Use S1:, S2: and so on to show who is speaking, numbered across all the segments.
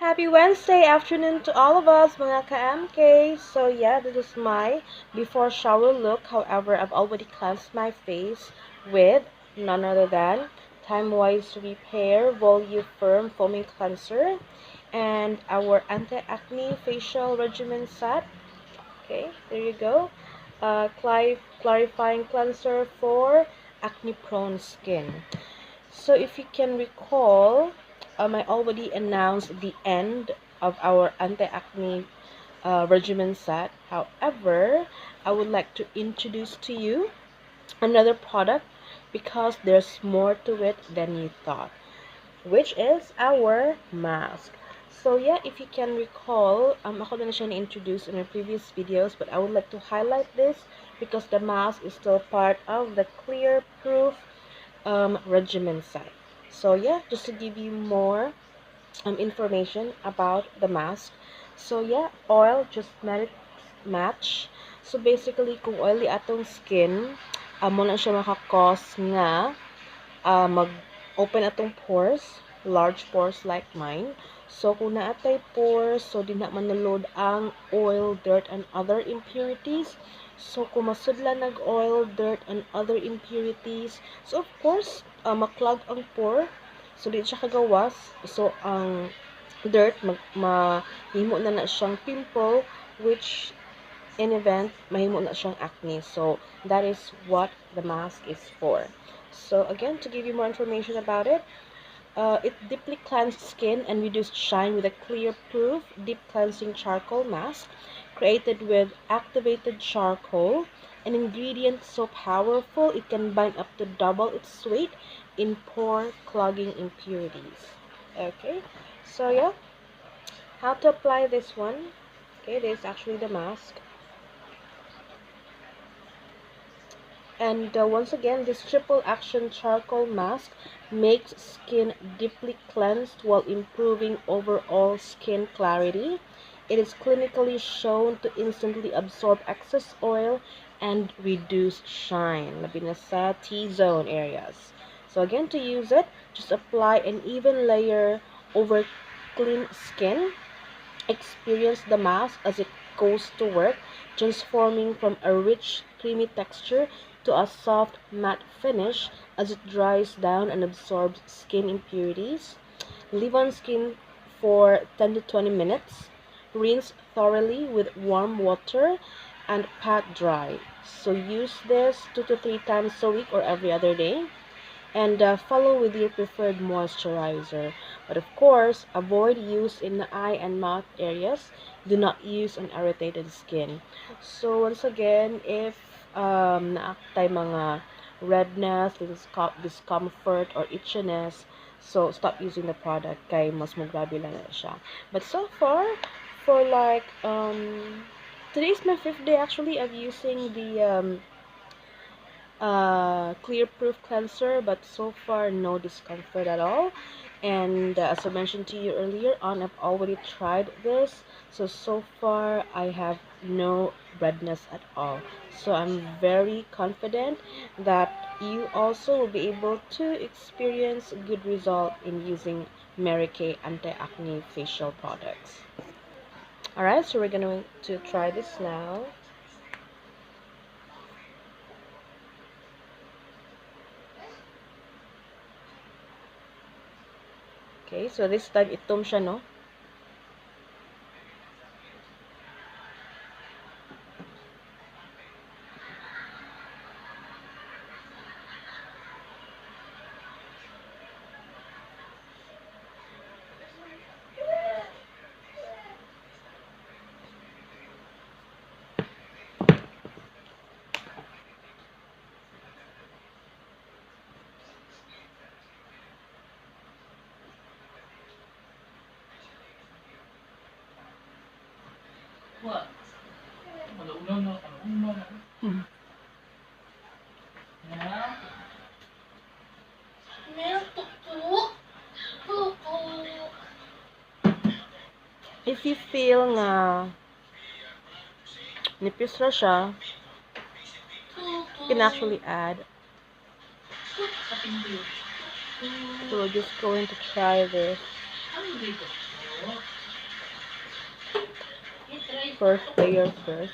S1: Happy Wednesday afternoon to all of us, mga ka-MK. So yeah, this is my before shower look. However, I've already cleansed my face with none other than Timewise Repair Volufirm Foaming Cleanser and our anti-acne facial regimen set. Okay, there you go. Clarifying cleanser for acne-prone skin. So if you can recall, I already announced the end of our anti-acne regimen set. However, I would like to introduce to you another product because there's more to it than you thought, which is our mask. So yeah, if you can recall, ako na siya na-introduce in my previous videos, but I would like to highlight this because the mask is still part of the clear proof regimen set. So yeah, just to give you more information about the mask. So yeah, oil just match. So basically, kung oily atong skin, mo na siya makakos nga mag-open atong pores, large pores like mine. So kung naatay pores, so di na manulod ang oil, dirt, and other impurities. So kung masudlan nag-oil, dirt, and other impurities, so of course, maklog ang pore. So di siya kagawas. So ang dirt, mahimo na siyang pimple, which in event, mahimo na siyang acne. So that is what the mask is for. So again, to give you more information about it, it deeply cleansed skin and reduced shine with a clear proof deep cleansing charcoal mask created with activated charcoal, an ingredient so powerful it can bind up to double its weight in pore clogging impurities. Okay, so yeah, how to apply this one. Okay, this is actually the mask. And once again, this triple action charcoal mask makes skin deeply cleansed while improving overall skin clarity. It is clinically shown to instantly absorb excess oil and reduce shine, labi na sa T-zone areas. So again, to use it, just apply an even layer over clean skin. Experience the mask as it goes to work, transforming from a rich, creamy texture to a soft, matte finish as it dries down and absorbs skin impurities. Leave on skin for 10 to 20 minutes. Rinse thoroughly with warm water and pat dry. So use this 2 to 3 times a week or every other day. And follow with your preferred moisturizer. But of course, avoid use in the eye and mouth areas. Do not use on irritated skin. So once again, if naaktay mga redness, discomfort, or itchiness, so stop using the product kay mas mo grabe lang na siya. But so far, for like today is my 5th day actually of using the clear proof cleanser, but so far no discomfort at all. And as I mentioned to you earlier on, I've already tried this, so far I have no redness at all. So I'm very confident that you also will be able to experience a good result in using Mary Kay anti-acne facial products. Alright, so we're going to try this now. Okay, so this time itom siya, no?
S2: What? Malaunaw na, malaunaw na. Yeah.
S1: If you feel nga nipis na siya, you can actually add. So we're just going to try this.
S2: Ano dito?
S1: first layer first.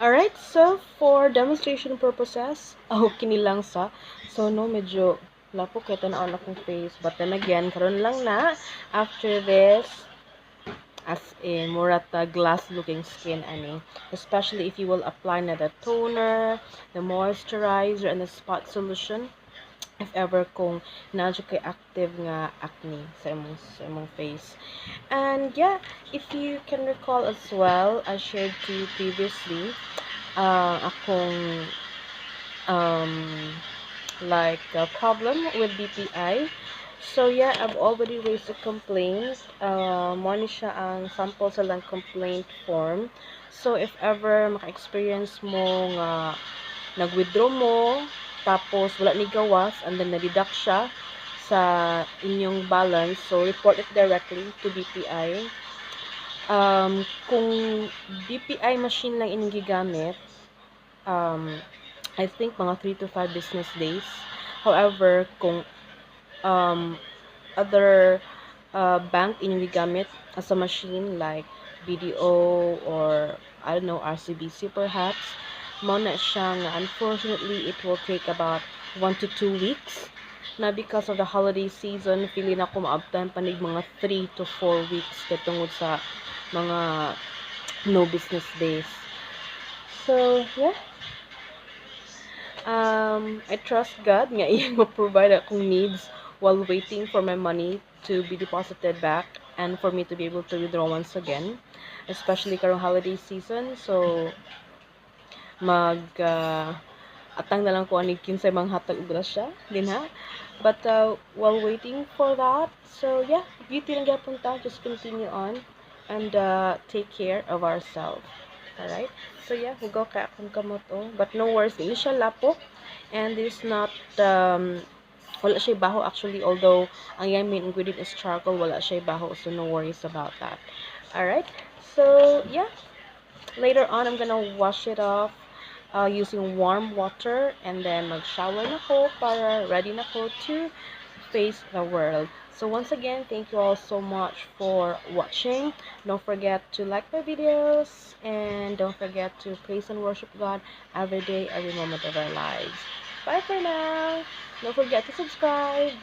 S1: Alright, so for demonstration purposes, kini lang sa. So, no, medyo lapo kaya tanaw na akong face. But then again, karon lang na, after this, as in, murata glass-looking skin, ani. Especially if you will apply na the toner, the moisturizer, and the spot solution. If ever kung nadyo kay active nga acne sa imong face. And yeah, if you can recall as well, I shared to you previously, akong like problem with BPI. So yeah, I've already raised a complaint. Mo ni siya ang sample sa lang complaint form. So if ever maka-experience mo nga nag-withdraw mo, tapos wala ni gawas, and then na-deduct siya sa inyong balance, so report it directly to BPI. Kung BPI machine lang inyong gigamit, I think mga 3 to 5 business days. However, kung other bank inyong gigamit as a machine like BDO or I don't know, RCBC perhaps, mo na siya nga unfortunately it will take about 1 to 2 weeks na because of the holiday season. Feeling ako maabtan panig mga 3 to 4 weeks katungod sa mga no business days. So yeah, I trust God nga iyang ma-provide akong needs while waiting for my money to be deposited back and for me to be able to withdraw once again, especially karong holiday season. So atang na lang ko ani kinsay mga hatag og grasya din ha. But while waiting for that, so yeah, beauty lang gyapon ta, just continue on and take care of ourselves. Alright? So yeah, hugaw ka akong kamot but no worries, ini siya lapok and this is not wala siya baho actually, although ang yung main ingredient is charcoal, wala siya baho, so no worries about that. Alright? So yeah, later on I'm gonna wash it off using warm water and then mag-shower na ko para ready na ko to face the world. So once again, thank you all so much for watching. Don't forget to like my videos and don't forget to praise and worship God every day, every moment of our lives. Bye for now. Don't forget to subscribe.